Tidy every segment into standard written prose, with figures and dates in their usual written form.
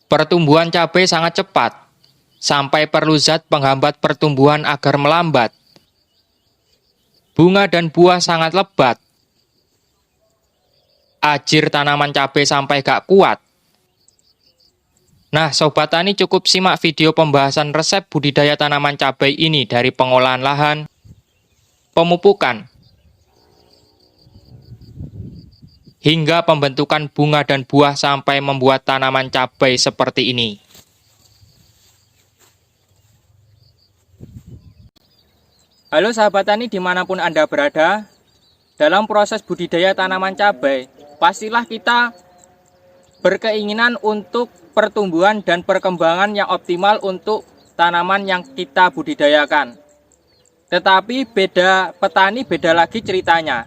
Pertumbuhan cabai sangat cepat, sampai perlu zat penghambat pertumbuhan agar melambat. Bunga dan buah sangat lebat. Ajir tanaman cabai sampai gak kuat. Nah, Sobat Tani cukup simak video pembahasan resep budidaya tanaman cabai ini dari pengolahan lahan, pemupukan, hingga pembentukan bunga dan buah sampai membuat tanaman cabai seperti ini. Halo sahabat tani dimanapun Anda berada, dalam proses budidaya tanaman cabai, pastilah kita berkeinginan untuk pertumbuhan dan perkembangan yang optimal untuk tanaman yang kita budidayakan. Tetapi petani beda lagi ceritanya.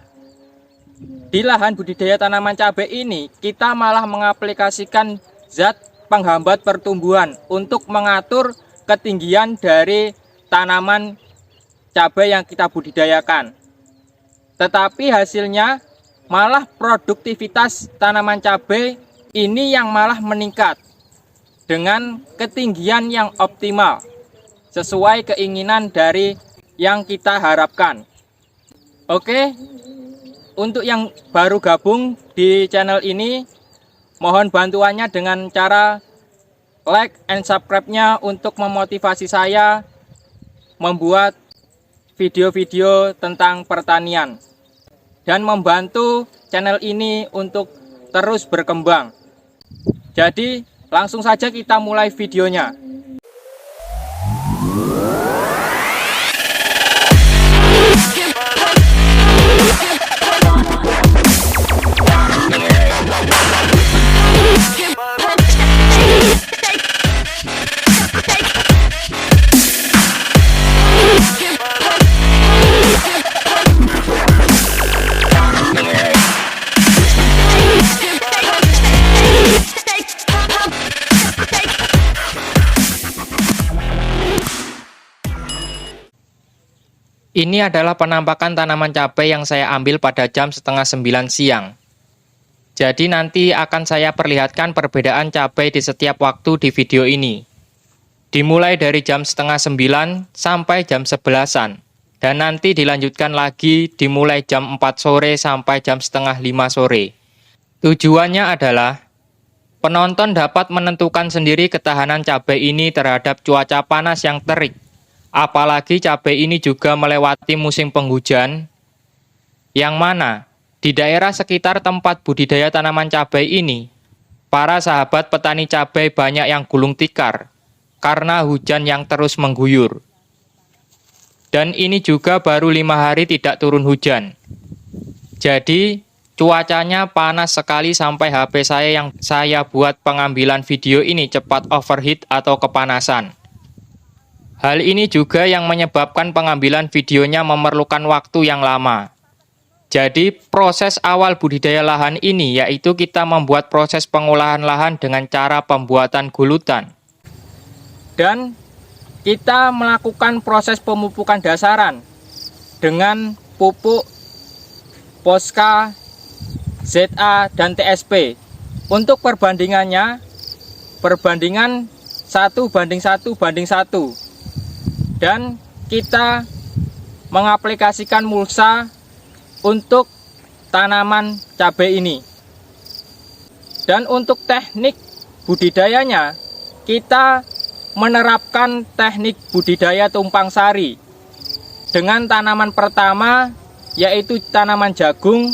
Di lahan budidaya tanaman cabai ini, kita malah mengaplikasikan zat penghambat pertumbuhan untuk mengatur ketinggian dari tanaman cabai yang kita budidayakan. Tetapi hasilnya malah produktivitas tanaman cabai ini yang malah meningkat dengan ketinggian yang optimal sesuai keinginan dari yang kita harapkan. Oke, untuk yang baru gabung di channel ini, mohon bantuannya dengan cara like and subscribe-nya untuk memotivasi saya membuat video-video tentang pertanian dan membantu channel ini untuk terus berkembang. Jadi langsung saja kita mulai videonya. Ini adalah penampakan tanaman cabai yang saya ambil pada jam setengah 9 siang. Jadi nanti akan saya perlihatkan perbedaan cabai di setiap waktu di video ini. Dimulai dari jam setengah 9 sampai jam 11-an. Dan nanti dilanjutkan lagi dimulai jam 4 sore sampai jam setengah 5 sore. Tujuannya adalah penonton dapat menentukan sendiri ketahanan cabai ini terhadap cuaca panas yang terik. Apalagi cabai ini juga melewati musim penghujan, yang mana di daerah sekitar tempat budidaya tanaman cabai ini, para sahabat petani cabai banyak yang gulung tikar, karena hujan yang terus mengguyur. Dan ini juga baru 5 hari tidak turun hujan. Jadi, cuacanya panas sekali sampai HP saya yang saya buat pengambilan video ini cepat overheat atau kepanasan. Hal ini juga yang menyebabkan pengambilan videonya memerlukan waktu yang lama. Jadi proses awal budidaya lahan ini yaitu kita membuat proses pengolahan lahan dengan cara pembuatan gulutan. Dan kita melakukan proses pemupukan dasaran dengan pupuk Posca, ZA, dan TSP. Untuk perbandingannya, perbandingan 1:1:1. Dan kita mengaplikasikan mulsa untuk tanaman cabai ini. Dan untuk teknik budidayanya, kita menerapkan teknik budidaya tumpang sari dengan tanaman pertama yaitu tanaman jagung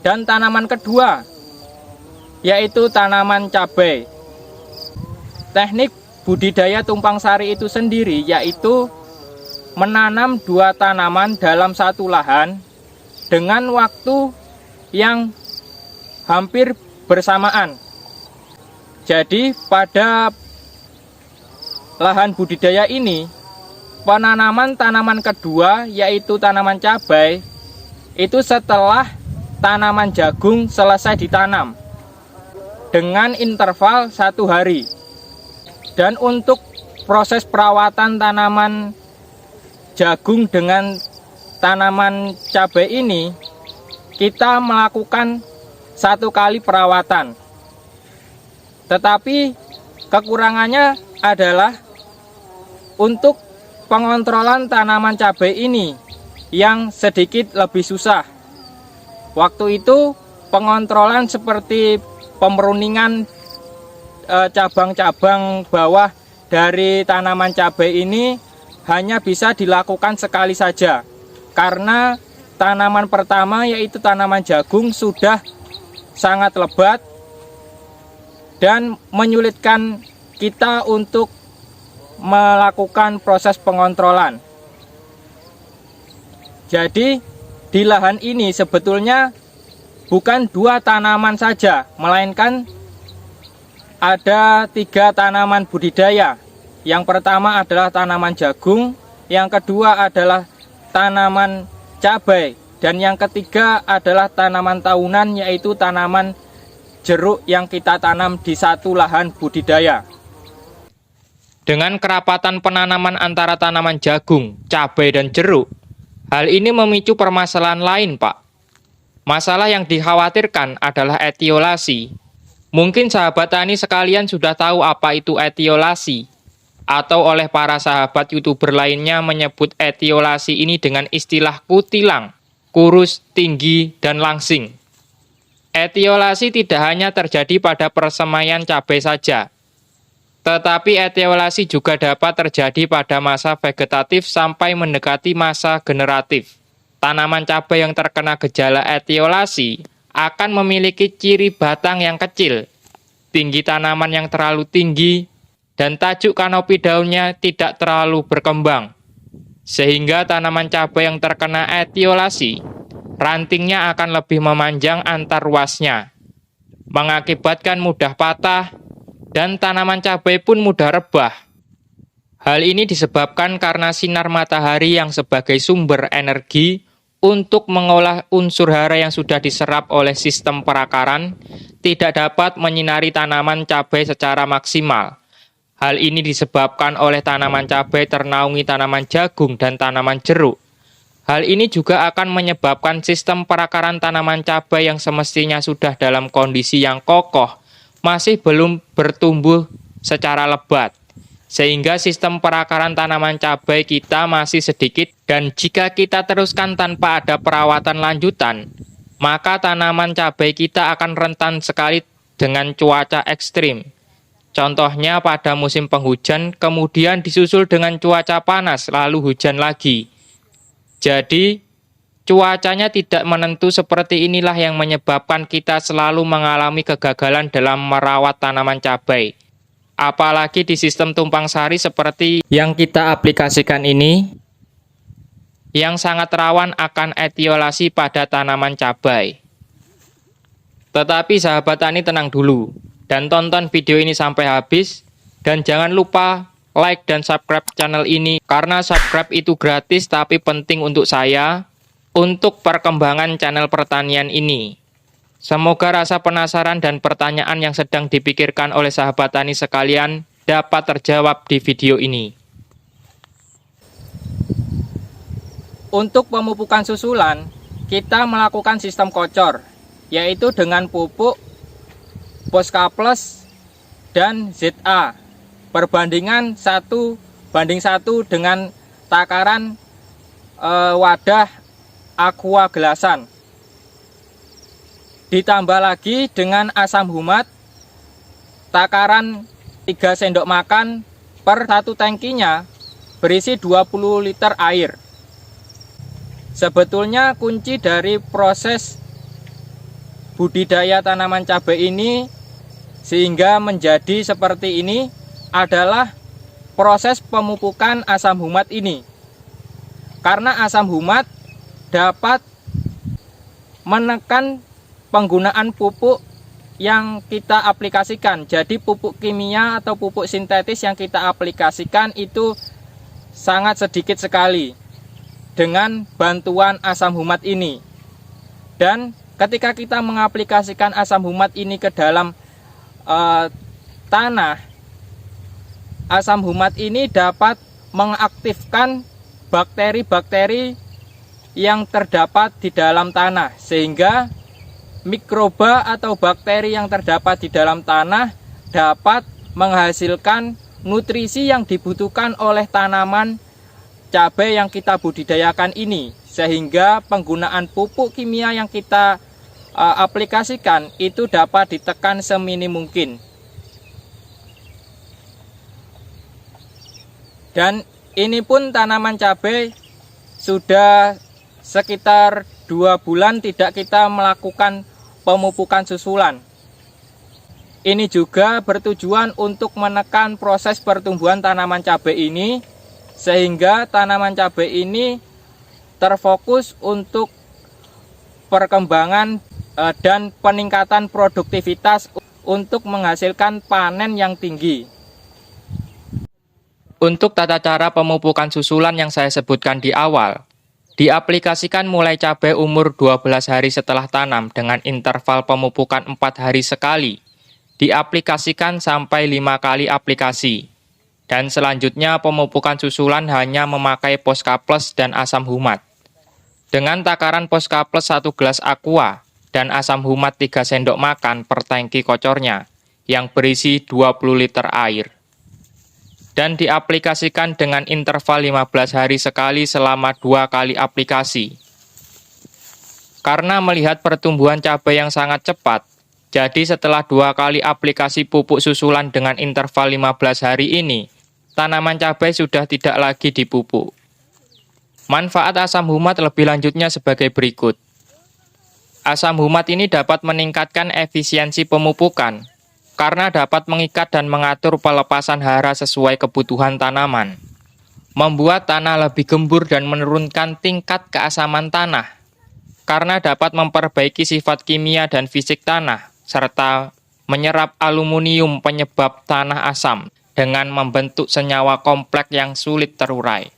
dan tanaman kedua yaitu tanaman cabai. Teknik budidaya tumpang sari itu sendiri yaitu menanam 2 tanaman dalam satu lahan dengan waktu yang hampir bersamaan. Jadi pada lahan budidaya ini, penanaman tanaman kedua yaitu tanaman cabai itu setelah tanaman jagung selesai ditanam dengan interval 1 hari. Dan untuk proses perawatan tanaman jagung dengan tanaman cabai ini, kita melakukan 1 kali perawatan. Tetapi kekurangannya adalah untuk pengontrolan tanaman cabai ini yang sedikit lebih susah. Waktu itu pengontrolan seperti pemeruningan cabang-cabang bawah dari tanaman cabai ini hanya bisa dilakukan sekali saja, karena tanaman pertama yaitu tanaman jagung sudah sangat lebat dan menyulitkan kita untuk melakukan proses pengontrolan. Jadi di lahan ini sebetulnya bukan 2 tanaman saja, melainkan ada 3 tanaman budidaya. Yang pertama adalah tanaman jagung, yang kedua adalah tanaman cabai, dan yang ketiga adalah tanaman tahunan, yaitu tanaman jeruk yang kita tanam di satu lahan budidaya. Dengan kerapatan penanaman antara tanaman jagung, cabai, dan jeruk, hal ini memicu permasalahan lain, Pak. Masalah yang dikhawatirkan adalah etiolasi. Mungkin sahabat tani sekalian sudah tahu apa itu etiolasi, atau oleh para sahabat YouTuber lainnya menyebut etiolasi ini dengan istilah kutilang, kurus, tinggi, dan langsing. Etiolasi tidak hanya terjadi pada persemaian cabai saja, tetapi etiolasi juga dapat terjadi pada masa vegetatif sampai mendekati masa generatif. Tanaman cabai yang terkena gejala etiolasi akan memiliki ciri batang yang kecil, tinggi tanaman yang terlalu tinggi, dan tajuk kanopi daunnya tidak terlalu berkembang. Sehingga tanaman cabai yang terkena etiolasi, rantingnya akan lebih memanjang antar ruasnya, mengakibatkan mudah patah, dan tanaman cabai pun mudah rebah. Hal ini disebabkan karena sinar matahari yang sebagai sumber energi untuk mengolah unsur hara yang sudah diserap oleh sistem perakaran tidak dapat menyinari tanaman cabai secara maksimal. Hal ini disebabkan oleh tanaman cabai ternaungi tanaman jagung dan tanaman jeruk. Hal ini juga akan menyebabkan sistem perakaran tanaman cabai yang semestinya sudah dalam kondisi yang kokoh, masih belum bertumbuh secara lebat. Sehingga sistem perakaran tanaman cabai kita masih sedikit, dan jika kita teruskan tanpa ada perawatan lanjutan, maka tanaman cabai kita akan rentan sekali dengan cuaca ekstrim. Contohnya pada musim penghujan, kemudian disusul dengan cuaca panas, lalu hujan lagi. Jadi, cuacanya tidak menentu seperti inilah yang menyebabkan kita selalu mengalami kegagalan dalam merawat tanaman cabai. Apalagi di sistem tumpang sari seperti yang kita aplikasikan ini, yang sangat rawan akan etiolasi pada tanaman cabai. Tetapi sahabat tani tenang dulu, dan tonton video ini sampai habis, dan jangan lupa like dan subscribe channel ini, karena subscribe itu gratis tapi penting untuk saya, untuk perkembangan channel pertanian ini. Semoga rasa penasaran dan pertanyaan yang sedang dipikirkan oleh sahabat tani sekalian dapat terjawab di video ini. Untuk pemupukan susulan, kita melakukan sistem kocor, yaitu dengan pupuk Posca Plus dan ZA. Perbandingan 1:1 dengan takaran wadah aqua gelasan. Ditambah lagi dengan asam humat, takaran 3 sendok makan per 1 tangkinya berisi 20 liter air. Sebetulnya kunci dari proses budidaya tanaman cabai ini sehingga menjadi seperti ini adalah proses pemupukan asam humat ini. Karena asam humat dapat menekan penggunaan pupuk yang kita aplikasikan. Jadi pupuk kimia atau pupuk sintetis yang kita aplikasikan itu sangat sedikit sekali dengan bantuan asam humat ini. Dan ketika kita mengaplikasikan asam humat ini ke dalam tanah, asam humat ini dapat mengaktifkan bakteri-bakteri yang terdapat di dalam tanah, sehingga mikroba atau bakteri yang terdapat di dalam tanah dapat menghasilkan nutrisi yang dibutuhkan oleh tanaman cabai yang kita budidayakan ini, sehingga penggunaan pupuk kimia yang kita aplikasikan itu dapat ditekan seminim mungkin. Dan ini pun tanaman cabai sudah sekitar 2 bulan tidak kita melakukan pemupukan susulan. Ini juga bertujuan untuk menekan proses pertumbuhan tanaman cabai ini, sehingga tanaman cabai ini terfokus untuk perkembangan dan peningkatan produktivitas untuk menghasilkan panen yang tinggi. Untuk tata cara pemupukan susulan yang saya sebutkan di awal, diaplikasikan mulai cabai umur 12 hari setelah tanam dengan interval pemupukan 4 hari sekali. Diaplikasikan sampai 5 kali aplikasi. Dan selanjutnya pemupukan susulan hanya memakai Posca Plus dan asam humat. Dengan takaran Posca Plus 1 gelas aqua dan asam humat 3 sendok makan per tangki kocornya yang berisi 20 liter air. Dan diaplikasikan dengan interval 15 hari sekali selama 2 kali aplikasi. Karena melihat pertumbuhan cabai yang sangat cepat, jadi setelah 2 kali aplikasi pupuk susulan dengan interval 15 hari ini, tanaman cabai sudah tidak lagi dipupuk. Manfaat asam humat lebih lanjutnya sebagai berikut. Asam humat ini dapat meningkatkan efisiensi pemupukan, karena dapat mengikat dan mengatur pelepasan hara sesuai kebutuhan tanaman. Membuat tanah lebih gembur dan menurunkan tingkat keasaman tanah, karena dapat memperbaiki sifat kimia dan fisik tanah, serta menyerap aluminium penyebab tanah asam dengan membentuk senyawa kompleks yang sulit terurai.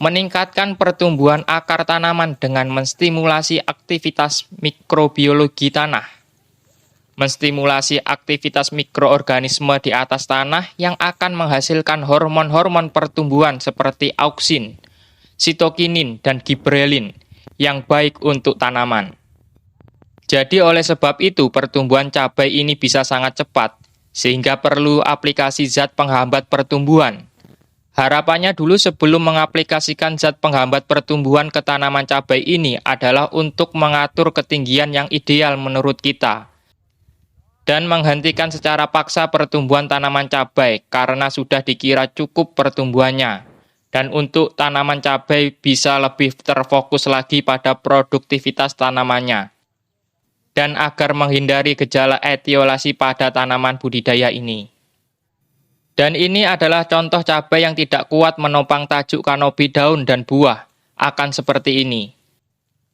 Meningkatkan pertumbuhan akar tanaman dengan menstimulasi aktivitas mikrobiologi tanah. Menstimulasi aktivitas mikroorganisme di atas tanah yang akan menghasilkan hormon-hormon pertumbuhan seperti auksin, sitokinin, dan giberelin yang baik untuk tanaman. Jadi oleh sebab itu pertumbuhan cabai ini bisa sangat cepat, sehingga perlu aplikasi zat penghambat pertumbuhan. Harapannya dulu sebelum mengaplikasikan zat penghambat pertumbuhan ke tanaman cabai ini adalah untuk mengatur ketinggian yang ideal menurut kita, dan menghentikan secara paksa pertumbuhan tanaman cabai karena sudah dikira cukup pertumbuhannya. Dan untuk tanaman cabai bisa lebih terfokus lagi pada produktivitas tanamannya. Dan agar menghindari gejala etiolasi pada tanaman budidaya ini. Dan ini adalah contoh cabai yang tidak kuat menopang tajuk kanopi daun dan buah, akan seperti ini.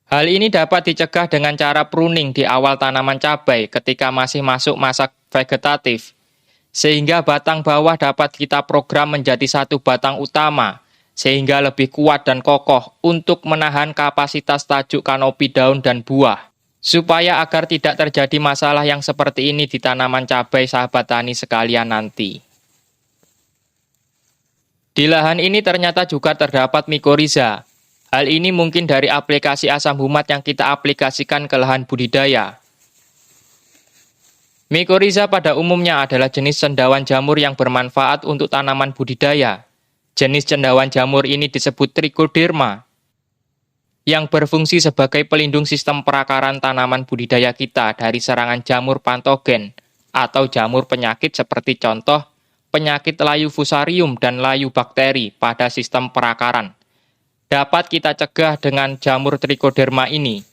Hal ini dapat dicegah dengan cara pruning di awal tanaman cabai ketika masih masuk masa vegetatif, sehingga batang bawah dapat kita program menjadi satu batang utama, sehingga lebih kuat dan kokoh untuk menahan kapasitas tajuk kanopi daun dan buah, supaya agar tidak terjadi masalah yang seperti ini di tanaman cabai sahabat tani sekalian nanti. Di lahan ini ternyata juga terdapat mikoriza. Hal ini mungkin dari aplikasi asam humat yang kita aplikasikan ke lahan budidaya. Mikoriza pada umumnya adalah jenis cendawan jamur yang bermanfaat untuk tanaman budidaya. Jenis cendawan jamur ini disebut Trichoderma, yang berfungsi sebagai pelindung sistem perakaran tanaman budidaya kita dari serangan jamur patogen atau jamur penyakit seperti contoh penyakit layu fusarium dan layu bakteri pada sistem perakaran. Dapat kita cegah dengan jamur Trichoderma ini.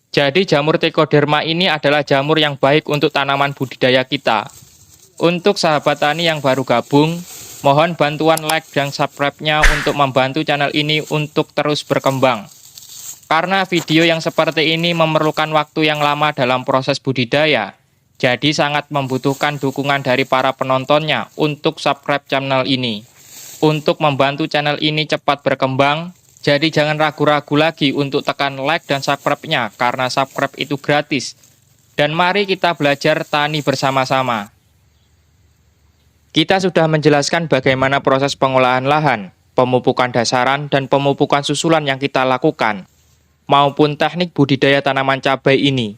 Jadi jamur Trichoderma ini adalah jamur yang baik untuk tanaman budidaya kita. Untuk sahabat tani yang baru gabung, mohon bantuan like dan subscribe-nya untuk membantu channel ini untuk terus berkembang. Karena video yang seperti ini memerlukan waktu yang lama dalam proses budidaya, jadi sangat membutuhkan dukungan dari para penontonnya untuk subscribe channel ini. Untuk membantu channel ini cepat berkembang, jadi jangan ragu-ragu lagi untuk tekan like dan subscribe-nya karena subscribe itu gratis. Dan mari kita belajar tani bersama-sama. Kita sudah menjelaskan bagaimana proses pengolahan lahan, pemupukan dasaran, dan pemupukan susulan yang kita lakukan, maupun teknik budidaya tanaman cabai ini.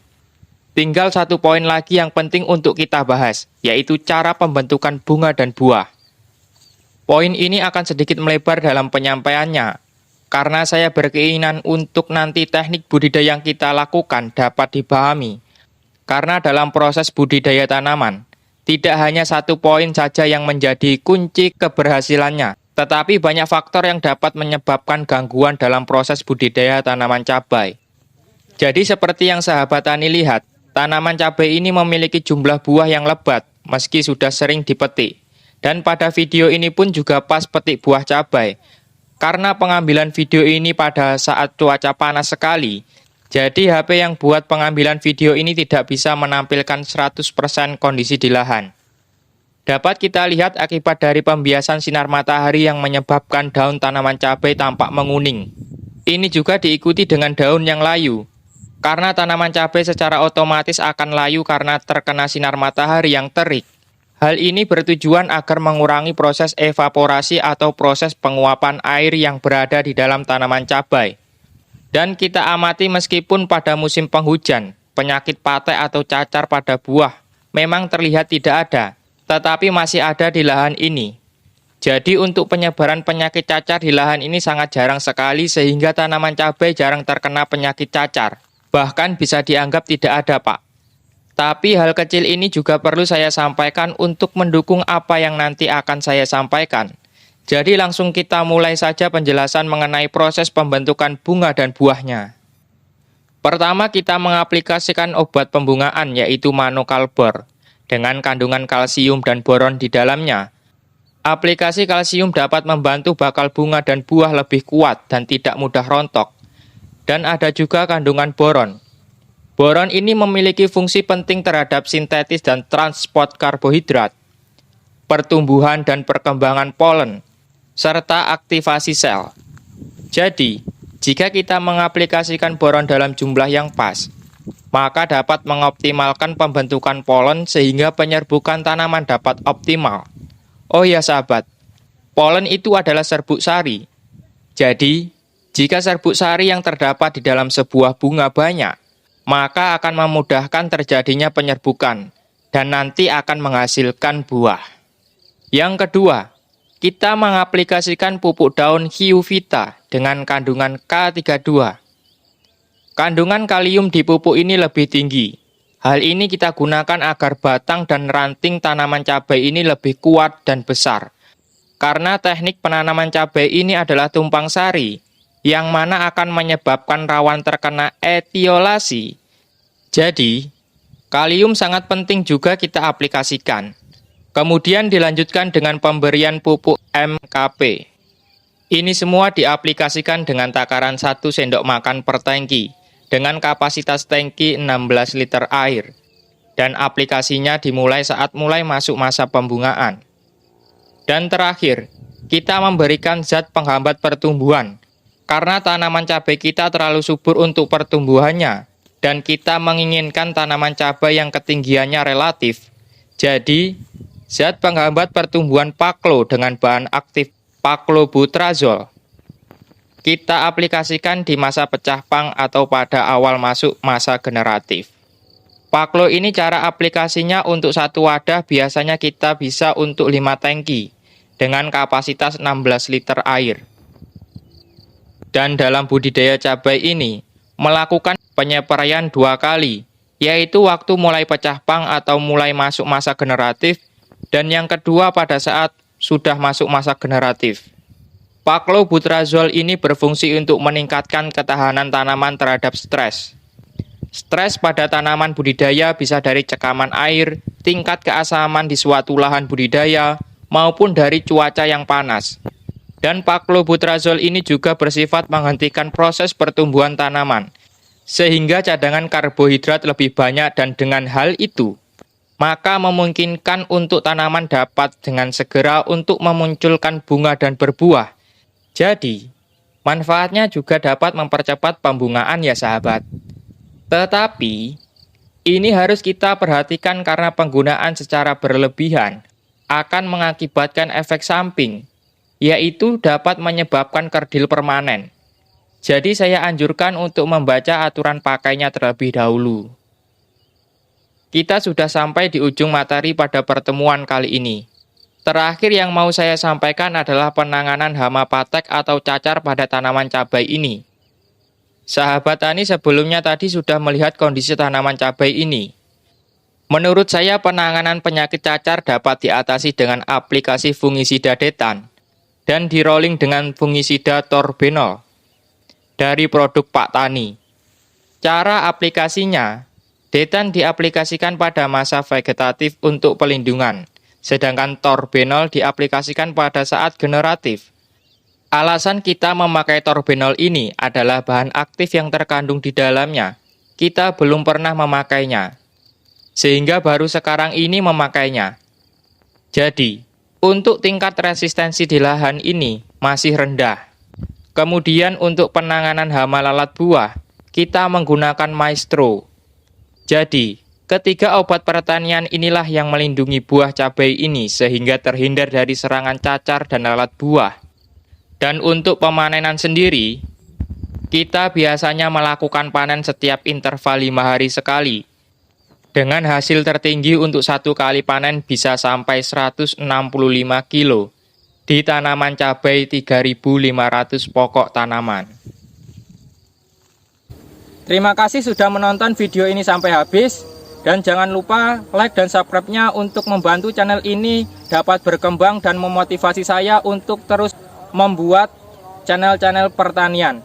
Tinggal satu poin lagi yang penting untuk kita bahas, yaitu cara pembentukan bunga dan buah. Poin ini akan sedikit melebar dalam penyampaiannya, karena saya berkeinginan untuk nanti teknik budidaya yang kita lakukan dapat dipahami. Karena dalam proses budidaya tanaman, tidak hanya satu poin saja yang menjadi kunci keberhasilannya, tetapi banyak faktor yang dapat menyebabkan gangguan dalam proses budidaya tanaman cabai. Jadi seperti yang sahabat tani lihat, tanaman cabai ini memiliki jumlah buah yang lebat, meski sudah sering dipetik. Dan pada video ini pun juga pas petik buah cabai. Karena pengambilan video ini pada saat cuaca panas sekali, jadi HP yang buat pengambilan video ini tidak bisa menampilkan 100% kondisi di lahan. Dapat kita lihat akibat dari pembiasan sinar matahari yang menyebabkan daun tanaman cabai tampak menguning. Ini juga diikuti dengan daun yang layu. Karena tanaman cabai secara otomatis akan layu karena terkena sinar matahari yang terik. Hal ini bertujuan agar mengurangi proses evaporasi atau proses penguapan air yang berada di dalam tanaman cabai. Dan kita amati meskipun pada musim penghujan, penyakit patek atau cacar pada buah memang terlihat tidak ada, tetapi masih ada di lahan ini. Jadi untuk penyebaran penyakit cacar di lahan ini sangat jarang sekali sehingga tanaman cabai jarang terkena penyakit cacar. Bahkan bisa dianggap tidak ada, Pak. Tapi hal kecil ini juga perlu saya sampaikan untuk mendukung apa yang nanti akan saya sampaikan. Jadi langsung kita mulai saja penjelasan mengenai proses pembentukan bunga dan buahnya. Pertama kita mengaplikasikan obat pembungaan yaitu manokalbor dengan kandungan kalsium dan boron di dalamnya. Aplikasi kalsium dapat membantu bakal bunga dan buah lebih kuat dan tidak mudah rontok. Dan ada juga kandungan boron. Boron ini memiliki fungsi penting terhadap sintetis dan transport karbohidrat, pertumbuhan dan perkembangan polen, serta aktivasi sel. Jadi, jika kita mengaplikasikan boron dalam jumlah yang pas, maka dapat mengoptimalkan pembentukan polen sehingga penyerbukan tanaman dapat optimal. Oh ya sahabat, polen itu adalah serbuk sari. Jadi, jika serbuk sari yang terdapat di dalam sebuah bunga banyak, maka akan memudahkan terjadinya penyerbukan dan nanti akan menghasilkan buah. Yang kedua, kita mengaplikasikan pupuk daun Hiu Vita dengan kandungan K32. Kandungan kalium di pupuk ini lebih tinggi. Hal ini kita gunakan agar batang dan ranting tanaman cabai ini lebih kuat dan besar. Karena teknik penanaman cabai ini adalah tumpang sari, yang mana akan menyebabkan rawan terkena etiolasi. Jadi, kalium sangat penting juga kita aplikasikan. Kemudian dilanjutkan dengan pemberian pupuk MKP. Ini semua diaplikasikan dengan takaran 1 sendok makan per tangki, dengan kapasitas tangki 16 liter air. Dan aplikasinya dimulai saat mulai masuk masa pembungaan. Dan terakhir, kita memberikan zat penghambat pertumbuhan. Karena tanaman cabai kita terlalu subur untuk pertumbuhannya, dan kita menginginkan tanaman cabai yang ketinggiannya relatif. Jadi, zat penghambat pertumbuhan paklo dengan bahan aktif paklobutrazol kita aplikasikan di masa pecah pang atau pada awal masuk masa generatif. Paklo ini cara aplikasinya untuk satu wadah biasanya kita bisa untuk 5 tangki dengan kapasitas 16 liter air. Dan dalam budidaya cabai ini, melakukan penyepraian 2 kali, yaitu waktu mulai pecah pang atau mulai masuk masa generatif, dan yang kedua pada saat sudah masuk masa generatif. Paklobutrazol ini berfungsi untuk meningkatkan ketahanan tanaman terhadap stres. Stres pada tanaman budidaya bisa dari cekaman air, tingkat keasaman di suatu lahan budidaya, maupun dari cuaca yang panas. Dan paklobutrazol ini juga bersifat menghentikan proses pertumbuhan tanaman, sehingga cadangan karbohidrat lebih banyak dan dengan hal itu, maka memungkinkan untuk tanaman dapat dengan segera untuk memunculkan bunga dan berbuah. Jadi, manfaatnya juga dapat mempercepat pembungaan ya sahabat. Tetapi, ini harus kita perhatikan karena penggunaan secara berlebihan akan mengakibatkan efek samping, yaitu dapat menyebabkan kerdil permanen. Jadi saya anjurkan untuk membaca aturan pakainya terlebih dahulu. Kita sudah sampai di ujung materi pada pertemuan kali ini. Terakhir yang mau saya sampaikan adalah penanganan hama patek atau cacar pada tanaman cabai ini. Sahabat tani sebelumnya tadi sudah melihat kondisi tanaman cabai ini. Menurut saya penanganan penyakit cacar dapat diatasi dengan aplikasi fungisida Detan dan di rolling dengan fungisida Torbenol dari produk Pak Tani. Cara aplikasinya, Detan diaplikasikan pada masa vegetatif untuk pelindungan, sedangkan Torbenol diaplikasikan pada saat generatif. Alasan kita memakai Torbenol ini adalah bahan aktif yang terkandung di dalamnya. Kita belum pernah memakainya, sehingga baru sekarang ini memakainya. Jadi, untuk tingkat resistensi di lahan ini masih rendah. Kemudian untuk penanganan hama lalat buah, kita menggunakan Maestro. Jadi, ketiga obat pertanian inilah yang melindungi buah cabai ini sehingga terhindar dari serangan cacar dan lalat buah. Dan untuk pemanenan sendiri, kita biasanya melakukan panen setiap interval 5 hari sekali. Dengan hasil tertinggi untuk satu kali panen bisa sampai 165 kilo di tanaman cabai 3.500 pokok tanaman. Terima kasih sudah menonton video ini sampai habis. Dan jangan lupa like dan subscribe-nya untuk membantu channel ini dapat berkembang dan memotivasi saya untuk terus membuat channel-channel pertanian.